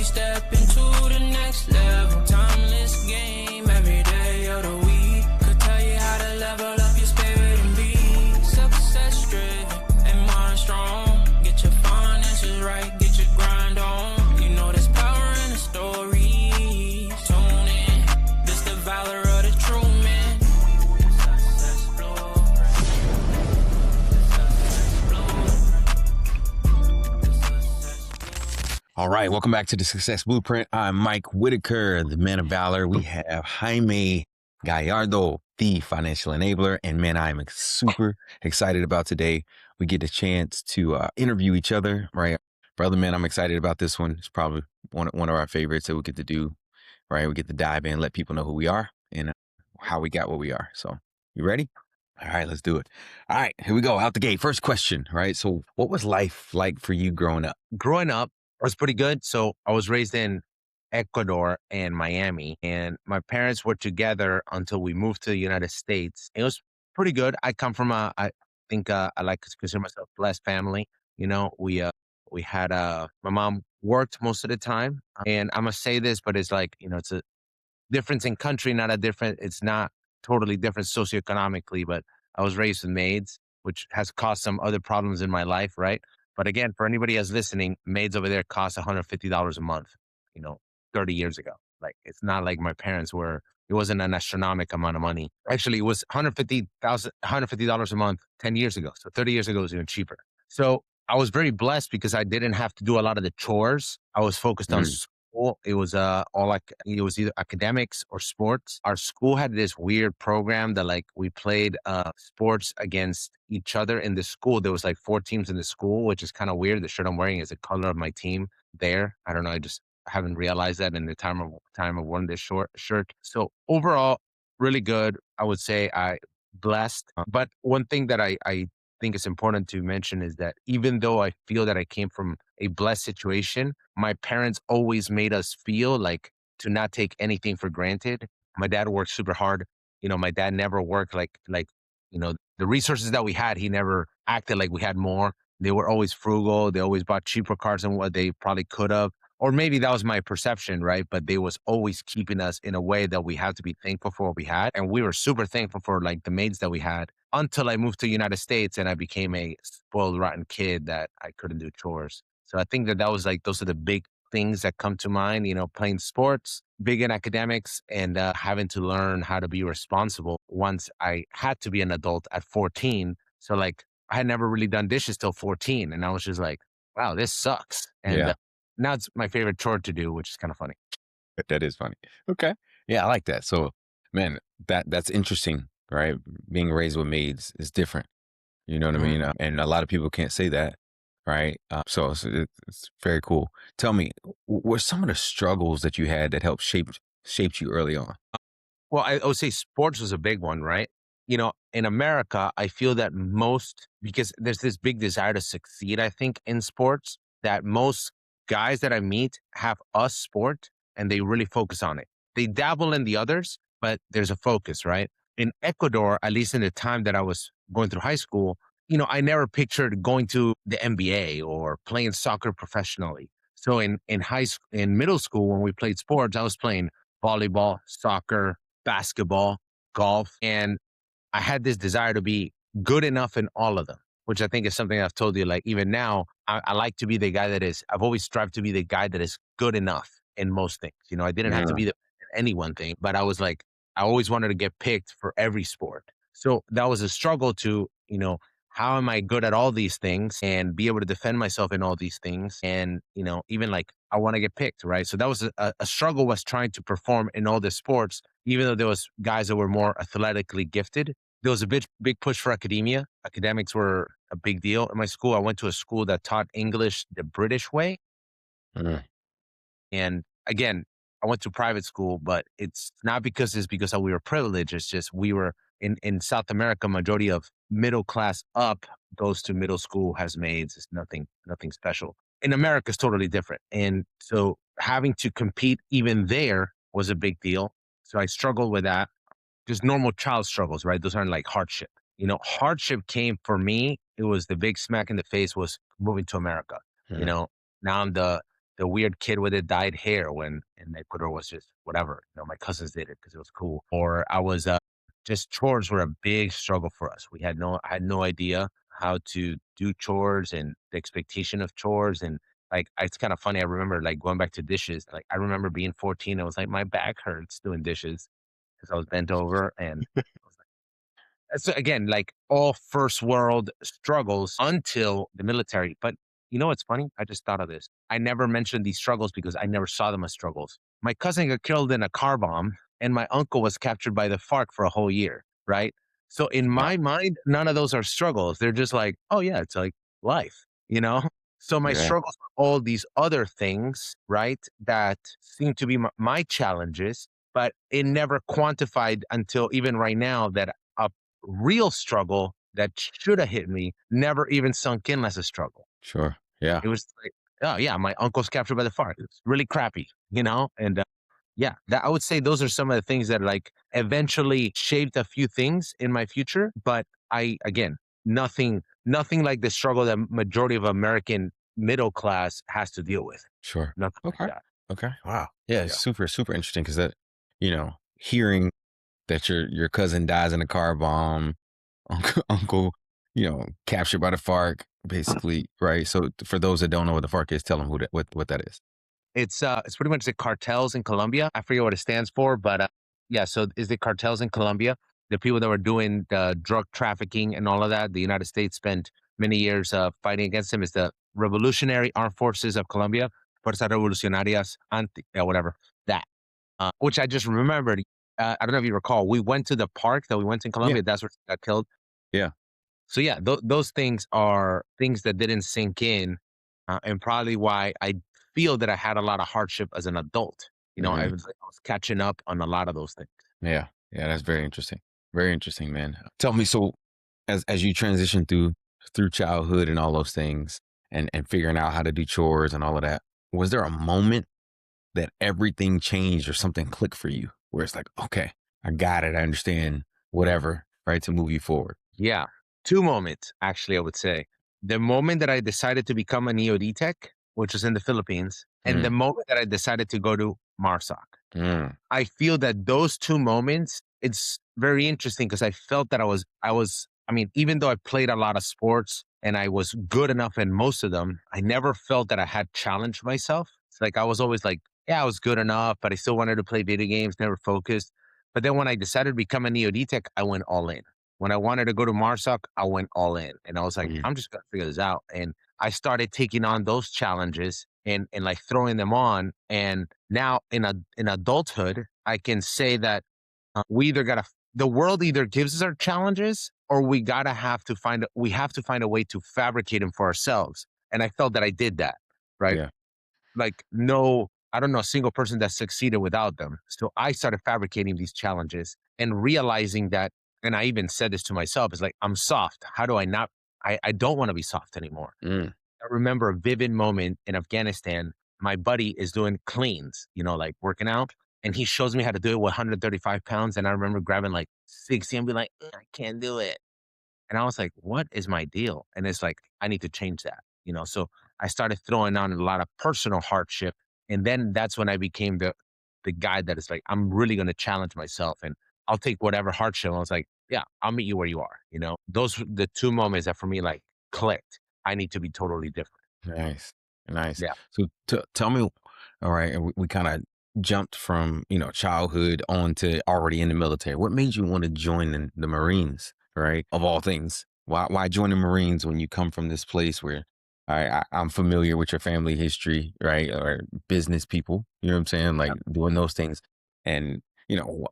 we step into the next level. Timeless game, every day of the week. Could tell you how to level up your spirit and be success driven and mind strong. Get your finances right, get your grind on. You know there's power in the stories. Tune in, this the valor of the true man. Success blueprint. All right, welcome back to the Success Blueprint. I'm Mike Whitaker, the man of valor. We have Jaime Gallardo, the financial enabler. And man, I am super excited about today. We get a chance to interview each other, right? Brother, man, I'm excited about this one. It's probably one of our favorites that we get to do, right? We get to dive in, let people know who we are and how we got what we are. So you ready? All right, let's do it. All right, here we go. Out the gate. First question, right? So what was life like for you growing up? Growing up was pretty good. So I was raised in Ecuador and Miami, and my parents were together until we moved to the United States. It was pretty good. I come from I think I like to consider myself a blessed family. You know, we had my mom worked most of the time, and I'm gonna say this, but it's like, you know, it's a difference in country, it's not totally different socioeconomically, but I was raised with maids, which has caused some other problems in my life, right? But again, for anybody that's listening, maids over there cost $150 a month, you know, 30 years ago. Like, it's not like my parents were, it wasn't an astronomical amount of money. Actually, it was $150 a month 10 years ago. So 30 years ago, it was even cheaper. So I was very blessed because I didn't have to do a lot of the chores. I was focused on school. It was it was either academics or sports. Our school had this weird program that, like, we played sports against each other in the school. There was like 4 teams in the school, which is kind of weird. The shirt I'm wearing is the color of my team there. I don't know. I just haven't realized that in the time of wearing this shirt. So overall, really good. I would say I blessed. But one thing that I think is important to mention is that even though I feel that I came from a blessed situation, my parents always made us feel like to not take anything for granted. My dad worked super hard. You know, my dad never worked like, you know, the resources that we had, he never acted like we had more. They were always frugal. They always bought cheaper cars than what they probably could have. Or maybe that was my perception, right? But they was always keeping us in a way that we have to be thankful for what we had. And we were super thankful for like the maids that we had until I moved to the United States and I became a spoiled, rotten kid that I couldn't do chores. So I think that was like, those are the big things that come to mind, you know, playing sports, big in academics, and having to learn how to be responsible once I had to be an adult at 14. So like, I had never really done dishes till 14. And I was just like, wow, this sucks. And now it's my favorite chore to do, which is kind of funny. That is funny. Okay. Yeah, I like that. So, man, that's interesting, right? Being raised with maids is different. You know what I mean? And a lot of people can't say that, right? So it's very cool. Tell me, what are some of the struggles that you had that helped shaped you early on? Well, I would say sports was a big one, right? You know, in America, I feel that because there's this big desire to succeed, I think, in sports, that most guys that I meet have a sport and they really focus on it. They dabble in the others, but there's a focus, right? In Ecuador, at least in the time that I was going through high school, you know, I never pictured going to the NBA or playing soccer professionally. So in middle school, when we played sports, I was playing volleyball, soccer, basketball, golf, and I had this desire to be good enough in all of them, which I think is something I've told you, like, even now, I like to be the guy I've always strived to be the guy that is good enough in most things. You know, I didn't have to be any one thing, but I was like, I always wanted to get picked for every sport. So that was a struggle to, you know, how am I good at all these things and be able to defend myself in all these things? And, you know, even like, I want to get picked, right? So that was a struggle, was trying to perform in all the sports, even though there was guys that were more athletically gifted. There was a big push for academia. Academics were a big deal. In my school, I went to a school that taught English the British way. And again, I went to private school, but it's not because we were privileged. It's just we were in South America, majority of middle class up goes to middle school, has maids. It's nothing special. In America, it's totally different. And so having to compete even there was a big deal. So I struggled with that. Just normal child struggles, right? Those aren't like hardship. You know, hardship came for me. It was the big smack in the face was moving to America. You know, now I'm the the weird kid with the dyed hair when in Ecuador was just whatever. My cousins did it because it was cool. Or I was just chores were a big struggle for us. I had no idea how to do chores and the expectation of chores. And like, it's kind of funny. I remember like going back to dishes. Like I remember being 14. I was like, my back hurts doing dishes because I was bent over and so again, like all first world struggles until the military. But you know what's funny? I just thought of this. I never mentioned these struggles because I never saw them as struggles. My cousin got killed in a car bomb, and my uncle was captured by the FARC for a whole year, right? So in Yeah. my mind, none of those are struggles. They're just like, oh yeah, it's like life, you know? So my Yeah. struggles are all these other things, right? That seem to be my challenges, but it never quantified until even right now that a real struggle that should have hit me never even sunk in as a struggle. Sure. Yeah. It was like, oh yeah, my uncle's captured by the FARC. It's really crappy, And yeah, that I would say those are some of the things that like eventually shaped a few things in my future. But I again, nothing like the struggle that majority of American middle class has to deal with. Sure. Nothing like Okay. that. Okay. Wow. Yeah. It's Yeah. super, super interesting because hearing that your cousin dies in a car bomb, uncle, captured by the FARC, basically, right? So for those that don't know what the FARC is, tell them what that is. It's pretty much the cartels in Colombia. I forget what it stands for, but yeah. So is the cartels in Colombia the people that were doing the drug trafficking and all of that? The United States spent many years fighting against them. Is the Revolutionary Armed Forces of Colombia, Fuerzas Revolucionarias Anti, yeah, whatever that. Which I just remembered. I don't know if you recall. We went to the park that we went to in Yeah. Colombia. That's where she got killed. Yeah. So yeah, those things are things that didn't sink in, and probably why I feel that I had a lot of hardship as an adult. Hmm. I was catching up on a lot of those things. Yeah. Yeah. That's very interesting. Very interesting, man. Tell me, so as you transition through childhood and all those things and figuring out how to do chores and all of that, was there a moment that everything changed or something clicked for you where it's like, okay, I got it. I understand whatever, right? To move you forward. Yeah, two moments actually. I would say the moment that I decided to become an EOD tech, which was in the Philippines, and the Mm, moment that I decided to go to MARSOC. mm, I feel that those two moments, it's very interesting because I felt that I mean, even though I played a lot of sports and I was good enough in most of them, I never felt that I had challenged myself. It's like I was always like, yeah, I was good enough, but I still wanted to play video games, never focused. But then when I decided to become an EOD tech, I went all in. When I wanted to go to MARSOC, I went all in. And I was like, mm, I'm just gonna figure this out. And I started taking on those challenges and like throwing them on. And now in adulthood, I can say that we either gotta the world either gives us our challenges or we have to find a way to fabricate them for ourselves. And I felt that I did that, right? yeah. Like no, I don't know a single person that succeeded without them. So I started fabricating these challenges and realizing that, and I even said this to myself, is like, I'm soft. How do I not? I don't want to be soft anymore. Mm, I remember a vivid moment in Afghanistan. My buddy is doing cleans, like working out, and he shows me how to do it with 135 pounds. And I remember grabbing like 60 and be like, "Ugh, I can't do it." And I was like, what is my deal? And it's like, I need to change that. So I started throwing on a lot of personal hardship. And then that's when I became the guy that is like, I'm really going to challenge myself and I'll take whatever hardship. I was like, yeah, I'll meet you where you are. Those were the two moments that for me like clicked. I need to be totally different. nice. Nice. Yeah. So tell me, all right, and we kind of jumped from, childhood on to already in the military. What made you want to join the Marines, right? Of all things. Why join the Marines when you come from this place where I'm familiar with your family history, right? Or business people, you know what I'm saying? Like doing those things. And,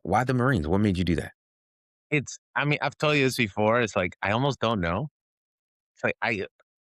why the Marines? What made you do that? I mean, I've told you this before. It's like, I almost don't know.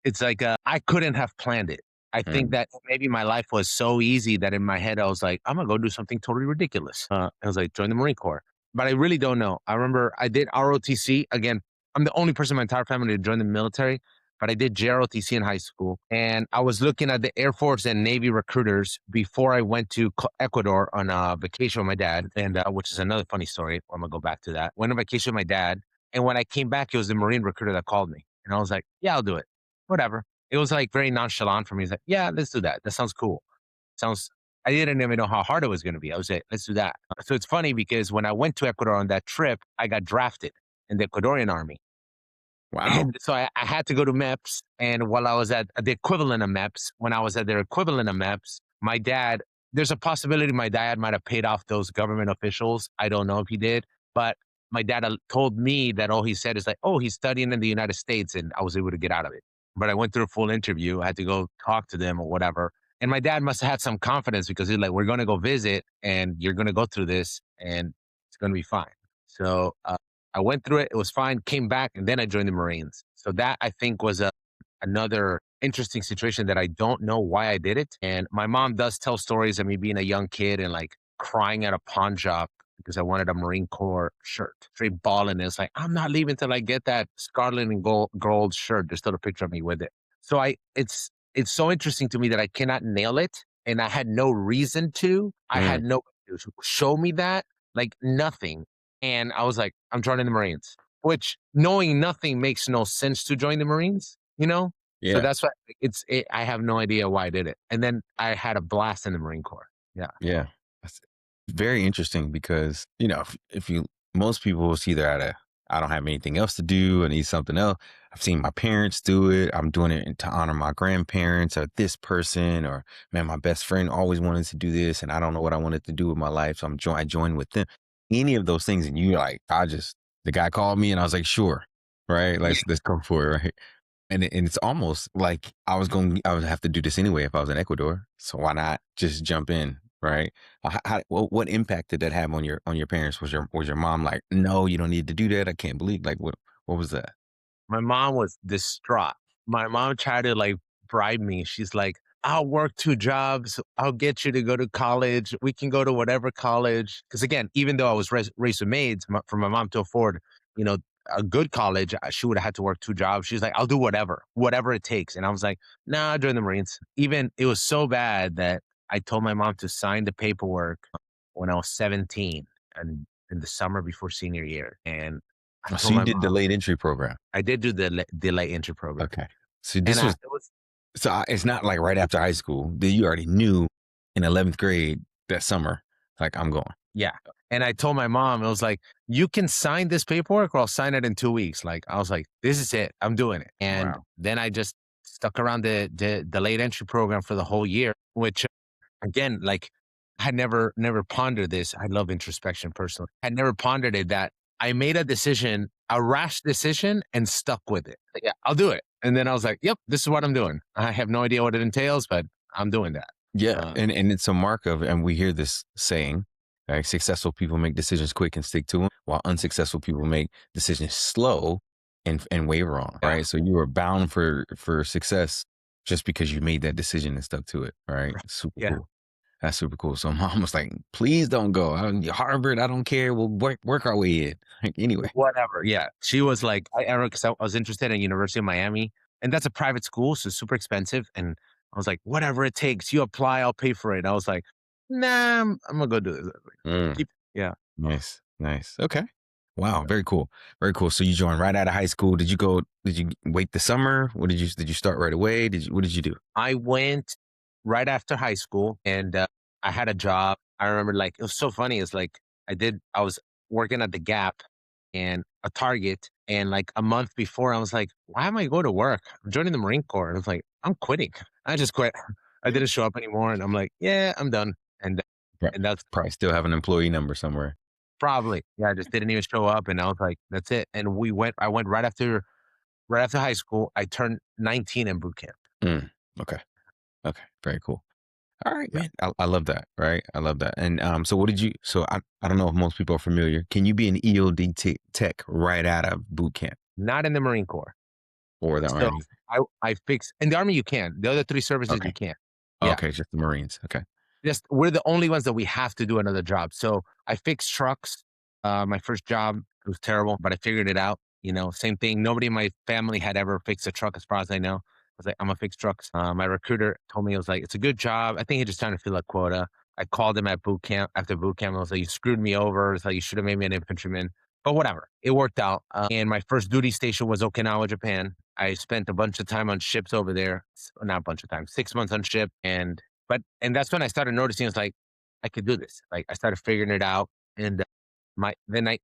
It's like, I couldn't have planned it. I think Mm, that maybe my life was so easy that in my head, I was like, I'm gonna go do something totally ridiculous. I was like, join the Marine Corps. But I really don't know. I remember I did ROTC. Again, I'm the only person in my entire family to join the military, but I did JROTC in high school. And I was looking at the Air Force and Navy recruiters before I went to Ecuador on a vacation with my dad, and which is another funny story. I'm gonna go back to that. Went on vacation with my dad. And when I came back, it was the Marine recruiter that called me. And I was like, yeah, I'll do it. Whatever. It was like very nonchalant for me. He's like, yeah, let's do that. That sounds cool. Sounds, I didn't even know how hard it was going to be. I was like, let's do that. So it's funny because when I went to Ecuador on that trip, I got drafted in the Ecuadorian army. Wow. And so I had to go to MEPS. And while I was at the equivalent of MEPS, when I was at their equivalent of MEPS, my dad, there's a possibility my dad might have paid off those government officials. I don't know if he did, but my dad told me that all he said is like, oh, he's studying in the United States. And I was able to get out of it. But I went through a full interview. I had to go talk to them or whatever. And my dad must have had some confidence because he's like, we're going to go visit and you're going to go through this and it's going to be fine. So I went through it. It was fine. Came back, and then I joined the Marines. So that I think was another interesting situation that I don't know why I did it. And my mom does tell stories of me being a young kid and like crying at a pawn shop because I wanted a Marine Corps shirt, straight bawling. It's like I'm not leaving till I get that scarlet and gold shirt. There's still a picture of me with it. So it's so interesting to me that I cannot nail it, and I had no reason to. I Mm, had no show me that like nothing. And I was like, I'm joining the Marines, which knowing nothing makes no sense to join the Marines, you know? So yeah. that's why I have no idea why I did it. And then I had a blast in the Marine Corps. Yeah. Yeah. That's very interesting because, if you, most people see either I don't have anything else to do. I need something else. I've seen my parents do it. I'm doing it to honor my grandparents or this person, or man, my best friend always wanted to do this and I don't know what I wanted to do with my life. So I joined with them. Any of those things. And you're like, the guy called me and I was like, sure. Right. Yeah. Let's come for it. Right. And it's almost like I would have to do this anyway if I was in Ecuador. So why not just jump in, right? What impact did that have on your parents? Was your mom like, no, you don't need to do that? I can't believe, like, what was that? My mom was distraught. My mom tried to like bribe me. She's like, I'll work 2 jobs. I'll get you to go to college. We can go to whatever college. Because again, even though I was raised with maids, for my mom to afford, you know, a good college, she would have had to work 2 jobs. She's like, I'll do whatever it takes. And I was like, nah, I'll join the Marines. Even it was so bad that I told my mom to sign the paperwork when I was 17 and in the summer before senior year. And I Oh, so told you my did mom, delayed entry program. I did do the delay entry program, Okay. So and this was it was it's not like right after high school that you already knew in 11th grade that summer, like I'm going. yeah. And I told my mom, I was like, "You can sign this paperwork, or I'll sign it in 2 weeks." Like I was like, "This is it. I'm doing it." And Wow. then I just stuck around the delayed entry program for the whole year, which again, like I had never pondered this. I love introspection personally. I had never pondered it that I made a decision, a rash decision, and stuck with it. Like, yeah, I'll do it. And then I was like, "Yep, this is what I'm doing." I have no idea what it entails, but I'm doing that. Yeah, Uh, and it's a mark of, and we hear this saying, right? Successful people make decisions quick and stick to them, while unsuccessful people make decisions slow and waver on, yeah, right? So you are bound for success just because you made that decision and stuck to it, right? right. Super Yeah. cool. That's super cool. So mom was like, "Please don't go. Harvard, I don't care. We'll work our way in." Like, anyway, Whatever. Yeah. She was like, because I was interested in University of Miami, and that's a private school, so super expensive. And I was like, whatever it takes, you apply, I'll pay for it. I was like, nah, I'm gonna go do this. mm, Yeah. nice, nice. Okay. Wow, very cool. Very cool. So you joined right out of high school. Did you wait the summer? Did you start right away? What did you do? I went right after high school and I had a job. I remember like it was so funny. It's like I was working at the Gap and a Target, and like a month before, I was like, why am I going to work? I'm joining the Marine Corps. And I was like, I'm quitting. I just quit. I didn't show up anymore, and I'm like, yeah, I'm done. And Right. and that's Probably still have an employee number somewhere. probably, yeah. I just didn't even show up, and I was like, that's it. And I went right after high school. I turned 19 in boot camp. Mm, okay. Okay. Very cool. All right, Yeah. man. I love that. Right. I love that. And so what did you? So I don't know if most people are familiar. Can you be an EOD tech right out of boot camp Not in the Marine Corps. or the So Army? I fix in the Army you can. The other 3 services Okay. you can't. Yeah. Okay. Just the Marines. Okay. Just we're the only ones that we have to do another job. So I fixed trucks. My first job, it was terrible, but I figured it out. Same thing. Nobody in my family had ever fixed a truck as far as I know. I was like, I'm gonna fix trucks. My recruiter told me, it was like, it's a good job. I think he just trying to fill a quota. I called him at boot camp after boot camp. I was like, you screwed me over. It's like you should have made me an infantryman. But whatever. It worked out. And my first duty station was Okinawa, Japan. I spent a bunch of time on ships over there. Not a bunch of time, 6 months on ship. And and that's when I started noticing it's like I could do this. Like I started figuring it out, and my then I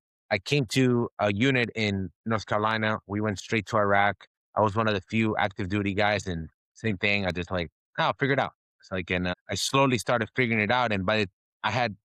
came to a unit in North Carolina. We went straight to Iraq. I was one of the few active duty guys, and same thing. I just like, oh, I'll figure it out. It's like, and I slowly started figuring it out. And I had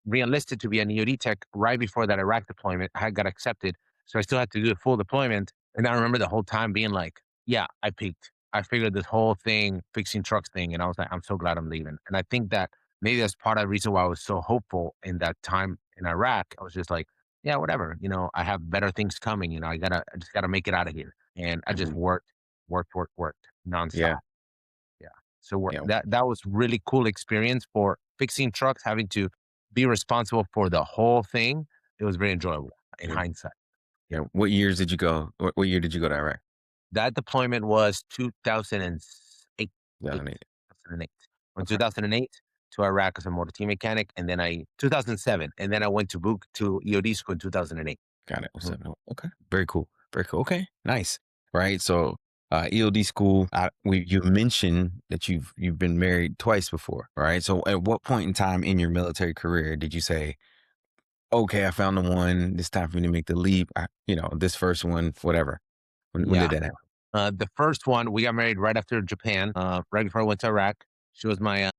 re-enlisted to be an EOD tech right before that Iraq deployment. I had got accepted, so I still had to do the full deployment. And I remember the whole time being like, yeah, I peaked. I figured this whole thing, fixing trucks thing, and I was like, I'm so glad I'm leaving. And I think that maybe that's part of the reason why I was so hopeful in that time in Iraq. I was just like, yeah, whatever. I have better things coming. I just gotta make it out of here. And I just Mhm. worked nonstop. Yeah. Yeah. So Yeah. that was really cool experience for fixing trucks, having to be responsible for the whole thing. It was very enjoyable in Yeah. hindsight. Yeah. What years did you go? What year did you go to Iraq? That deployment was 2008. 2008. 2008. From Okay. 2008 to Iraq as a motor team mechanic, and then 2007, and then I went to EOD school in 2008. Got it. Mhm. 07. Okay. Very cool. Very cool. Okay. Nice. Right. So, EOD school. You mentioned that you've been married twice before, right? So, at what point in time in your military career did you say, "Okay, I found the one. It's time for me to make the leap"? This first one, whatever. When did Yeah. that happen? The first one, we got married right after Japan, right before I went to Iraq. She was my, I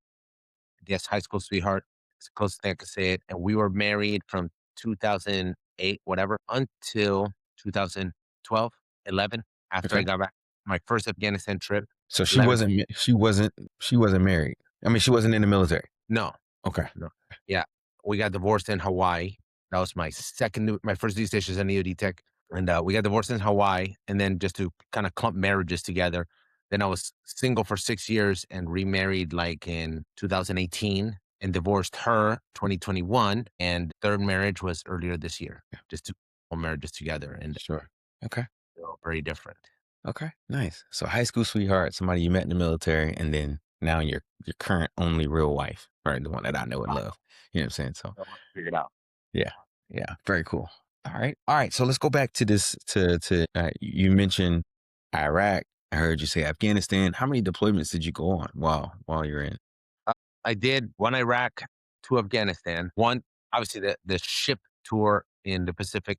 guess, high school sweetheart. It's the closest thing I could say it. And we were married from 2008, whatever, until 2012, 11, after I Okay. got back. My first Afghanistan trip, So 11. she wasn't married. I mean, she wasn't in the military. No, Okay. no. Yeah. We got divorced in Hawaii. That was my first duty station as an EOD tech. And we got divorced in Hawaii. And then just to kind of clump marriages together. Then I was single for 6 years and remarried like in 2018 and divorced her 2021. And third marriage was earlier this year. Yeah. Just two marriages together and Sure. Okay. very different. Okay. Nice. So high school sweetheart, somebody you met in the military, and then now your current only real wife, right? The one that I know and Wow. love. You know what I'm saying? So Figured out. yeah. Yeah. Very cool. All right. All right. So let's go back to this to you mentioned Iraq. I heard you say Afghanistan. How many deployments did you go on while you're in? Uh, I did one Iraq, two Afghanistan, one obviously the ship tour in the Pacific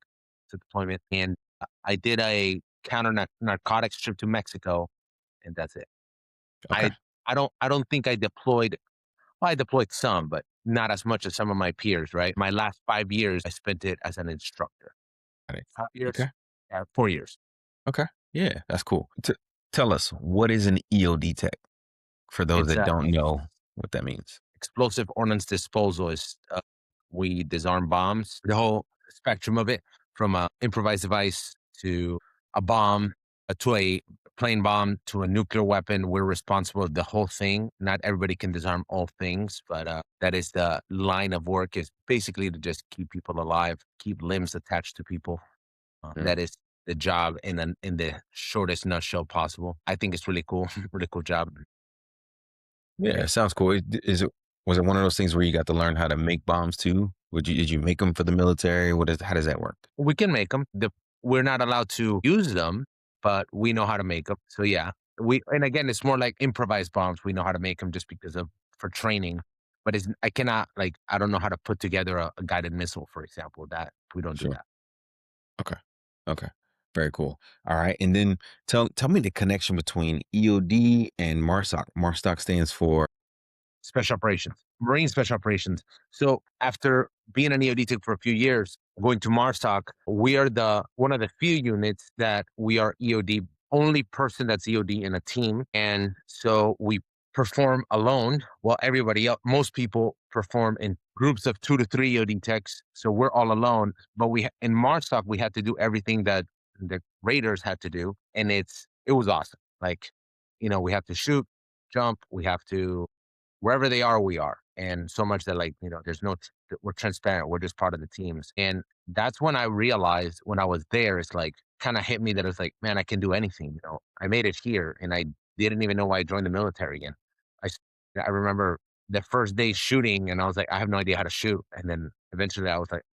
to deployment, and I did a counter narcotics trip to Mexico, and that's it. Okay. I don't think I deployed. Well, I deployed some, but not as much as some of my peers. Right, my last 5 years I spent it as an instructor. Got it. 5 years, Okay. 4 years. Okay. Yeah, that's cool. Tell us, what is an EOD tech for those It's that don't know what that means? explosive ordnance disposal is we disarm bombs, the whole spectrum of it, from a improvised device to a bomb, to a plane bomb to a nuclear weapon. We're responsible for the whole thing. Not everybody can disarm all things, but that is the line of work. Is basically to just keep people alive, keep limbs attached to people. Yeah. That is the job in the shortest nutshell possible. I think it's really cool, really cool job. Yeah, it sounds cool. Was it one of those things where you got to learn how to make bombs too? Did you make them for the military? How does that work? We can make them. We're not allowed to use them, but we know how to make them. So yeah, and again, it's more like improvised bombs. We know how to make them just because of for training. But I cannot I don't know how to put together a guided missile, for example. That we don't do Sure. that. Okay. Okay. Very cool. All right. And then tell me the connection between EOD and MARSOC. MARSOC stands for Special operations, Marine special operations. So after being an EOD tech for a few years, going to MARSOC, we are the one of the few units that we are EOD, only person that's EOD in a team. And so we perform alone while everybody else, most people perform in groups of 2 to 3 EOD techs. So we're all alone. But in MARSOC, we had to do everything that the Raiders had to do. And it was awesome. We have to shoot, jump, we have to wherever they are, we are. And so much that there's we're transparent. We're just part of the teams. And that's when I realized when I was there, it's like kind of hit me that it's like, man, I can do anything. I made it here and I didn't even know why I joined the military again. I, s- I remember the first day shooting and I was like, I have no idea how to shoot. And then eventually I was like,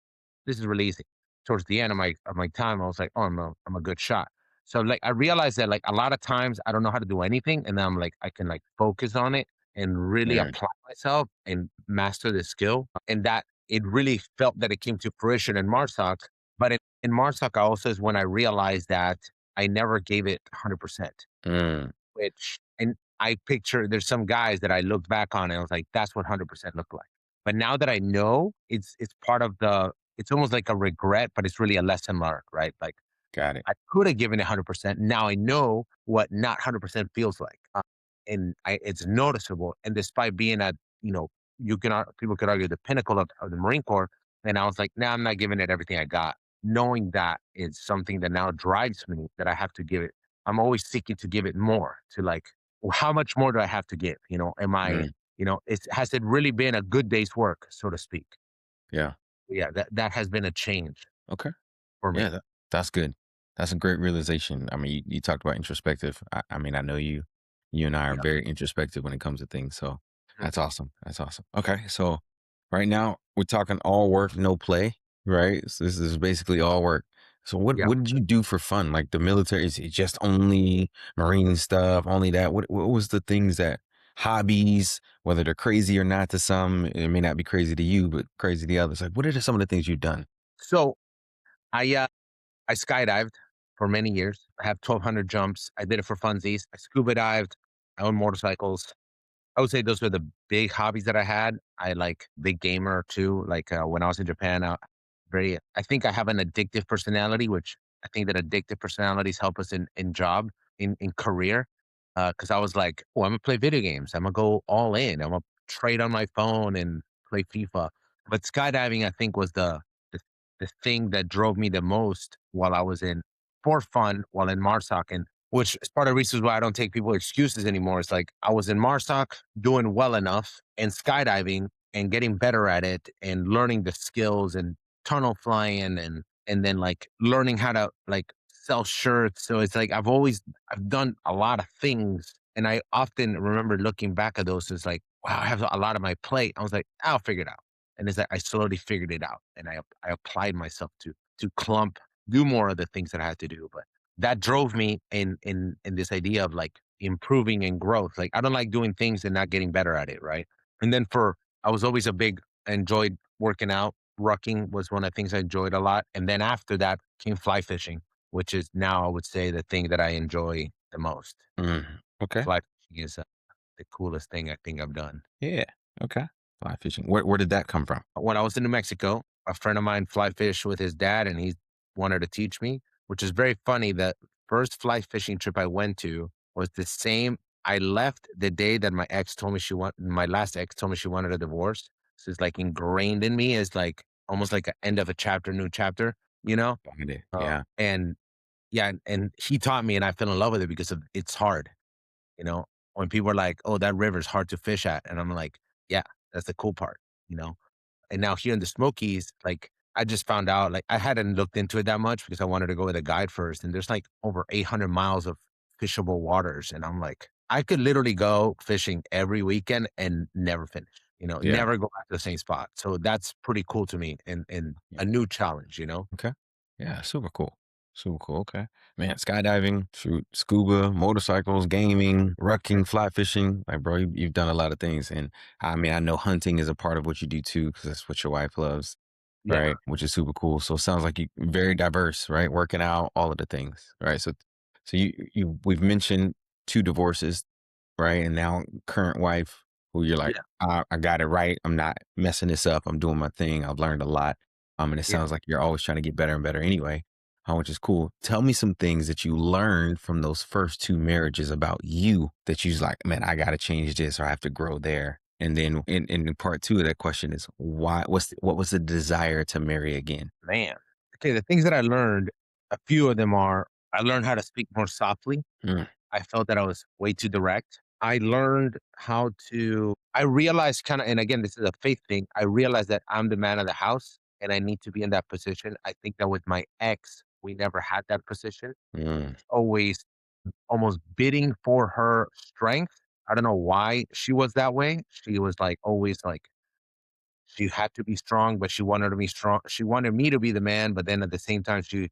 this is really easy. Towards the end of my time, I was like, oh, I'm a good shot. So I realized that a lot of times I don't know how to do anything, and then I'm like I can focus on it, and really Mm, apply myself and master the skill. And that it really felt that it came to fruition in MARSOC. But in MARSOC, I also is when I realized that I never gave it 100%, mm, which, and I picture there's some guys that I look back on and I was like, that's what 100% looked like. But now that I know, it's part of it's almost like a regret, but it's really a lesson learned, right? Like got it. I could have given it 100%. Now I know what not 100% feels like. And it's noticeable. And despite being at, you know, people could argue the pinnacle of the Marine Corps. And I was like, nah, I'm not giving it everything I got. Knowing that is something that now drives me that I have to give it. I'm always seeking to give it more to like, well, how much more do I have to give? You know, Mm, has it really been a good day's work, so to speak? yeah. Yeah, that has been a change Okay. for Yeah, me. that's good. That's a great realization. I mean, you talked about introspective. I mean, I know you and I are Yeah. very introspective when it comes to things. So Mhm. that's awesome. That's awesome. Okay. So right now we're talking all work, no play, right? So this is basically all work. So Yeah. what did you do for fun? Like the military, is it just only Marine stuff, only that? What was the things that hobbies, whether they're crazy or not to some, it may not be crazy to you, but crazy to others. Like what are some of the things you've done? So I skydived for many years. I have 1,200 jumps. I did it for funsies. I scuba dived. I own motorcycles. I would say those were the big hobbies that I had. I like big gamer too. Like when I was in Japan, I think I have an addictive personality, which I think that addictive personalities help us in job, in career. Cause I was like, oh, I'm gonna play video games. I'm gonna go all in. I'm gonna trade on my phone and play FIFA. But skydiving, I think, was the, the thing that drove me the most while I was for fun while in MARSOC. And which is part of the reasons why I don't take people excuses anymore. It's like I was in MARSOC doing well enough and skydiving and getting better at it and learning the skills and tunnel flying and then like learning how to like sell shirts. So it's like I've done a lot of things. And I often remember looking back at those as like, wow, I have a lot on my plate. I was like, I'll figure it out. And it's like I slowly figured it out and I applied myself to do more of the things that I had to do. But that drove me in this idea of like improving and growth. Like I don't like doing things and not getting better at it, right? And then for I was always a big enjoyed working out. Rucking was one of the things I enjoyed a lot. And then after that came fly fishing, which is now I would say the thing that I enjoy the most. Mm, okay. Fly fishing is the coolest thing I think I've done. Yeah. Okay. Fly fishing. Where did that come from? When I was in New Mexico, a friend of mine fly fished with his dad and he wanted to teach me, which is very funny. The first fly fishing trip I went to was the same. I left the day that my last ex told me she wanted a divorce. So it's like ingrained in me as like almost like an end of a chapter, new chapter, you know? Got it. Uh, Yeah. and yeah, and he taught me and I fell in love with it because it's hard, you know? When people are like, oh, that river's hard to fish at. And I'm like, yeah, that's the cool part, you know? And now here in the Smokies, like I just found out, like I hadn't looked into it that much because I wanted to go with a guide first. And there's like over 800 miles of fishable waters. And I'm like, I could literally go fishing every weekend and never finish, Yeah. never go back to the same spot. So that's pretty cool to me and Yeah. a new challenge. Okay. Yeah. Super cool. Super cool. Okay. Man, skydiving, shoot, scuba, motorcycles, gaming, rucking, fly fishing. Like, bro, you've done a lot of things. And I mean, I know hunting is a part of what you do too, because that's what your wife loves, Yeah. right? Which is super cool. So it sounds like you very diverse, right? Working out, all of the things, right? So we've mentioned two divorces, right? And now current wife, who you're like, Yeah. I got it right. I'm not messing this up. I'm doing my thing. I've learned a lot. And it Yeah. sounds like you're always trying to get better and better anyway, which is cool. Tell me some things that you learned from those first two marriages about you that you's like, man, I got to change this or I have to grow there. And then in part two of that question is why, what was the desire to marry again? Man. Okay. The things that I learned, a few of them are I learned how to speak more softly. Mm, I felt that I was way too direct. I realized kind of, and again, this is a faith thing. I realized that I'm the man of the house and I need to be in that position. I think that with my ex, we never had that position. mm, Always almost bidding for her strength. I don't know why she was that way. She was like always like she had to be strong, but she wanted to be strong. She wanted me to be the man, but then at the same time, she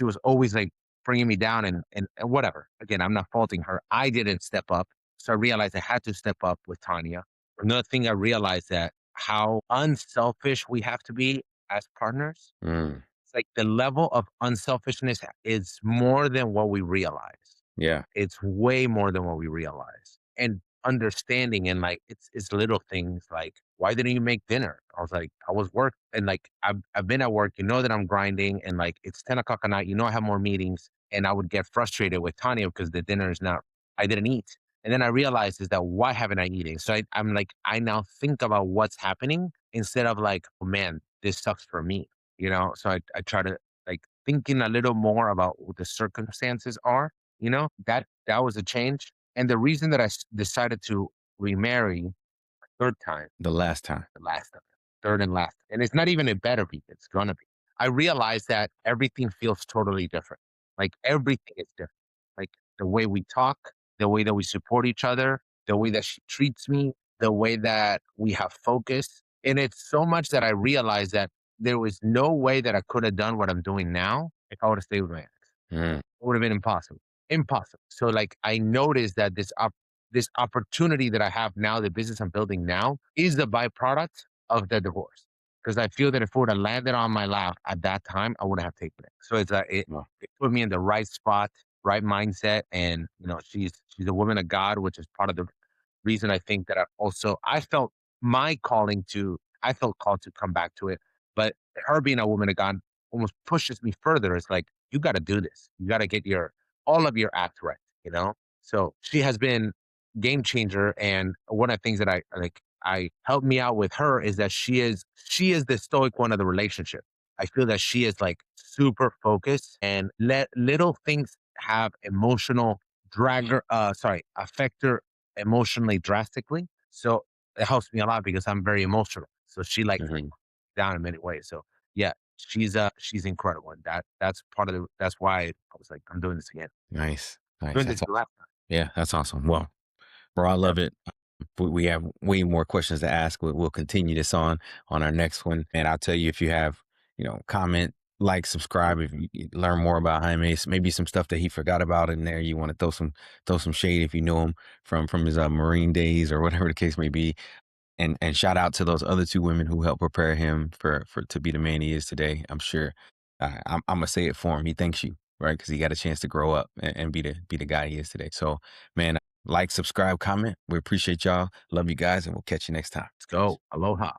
was always like bringing me down and whatever. Again, I'm not faulting her. I didn't step up. So I realized I had to step up with Tanya. Another thing I realized that how unselfish we have to be as partners. Mm, It's like the level of unselfishness is more than what we realize. yeah. It's way more than what we realize. And understanding and like it's little things like, why didn't you make dinner? I was like, I was work and like I've been at work, you know that I'm grinding and like it's 10 o'clock at night, you know I have more meetings and I would get frustrated with Tanya because the dinner is not I didn't eat. And then I realized is that why haven't I eating? So I'm like, I now think about what's happening instead of like, oh man, this sucks for me, you know? So I try to like thinking a little more about what the circumstances are, you know, that was a change. And the reason that decided to remarry a third time, The last time. the last time, third and last, and it's not even it better be, it's gonna be. I realized that everything feels totally different. Like everything is different. Like the way we talk, the way that we support each other, the way that she treats me, the way that we have focus. And it's so much that I realized that there was no way that I could have done what I'm doing now if I would have stayed with my ex. Mm, It would have been impossible. Impossible. So like I noticed that this opportunity that I have now, the business I'm building now, is the byproduct of the divorce. Because I feel that if it would have landed on my lap at that time, I wouldn't have taken it. So it's well, it put me in the right spot, right mindset, and you know she's a woman of God, which is part of the reason I think that I felt my calling to I felt called to come back to it, but her being a woman of God almost pushes me further. It's like you got to do this. You got to get your all of your act right. You know. So she has been game changer, and one of the things that I helped me out with her is that she is the stoic one of the relationship. I feel that she is like super focused and let little things have emotional affect her emotionally drastically. So it helps me a lot because I'm very emotional. So she like mhm. down in many ways. So yeah, she's incredible. And that's why I was like, I'm doing this again. Nice. Nice. Doing this That's the awesome. last Yeah, that's awesome. Well, bro, I time. love it. We have way more questions to ask. We'll continue this on our next one. And I'll tell you if you have, comment, like, subscribe. If you learn more about Jaime, maybe some stuff that he forgot about in there. You want to throw some shade if you know him from his Marine days or whatever the case may be. And shout out to those other two women who helped prepare him for to be the man he is today. I'm sure. I'm gonna say it for him. He thanks you, right? Because he got a chance to grow up and be the guy he is today. So, man, like, subscribe, comment. We appreciate y'all. Love you guys, and we'll catch you next time. Let's go. Aloha.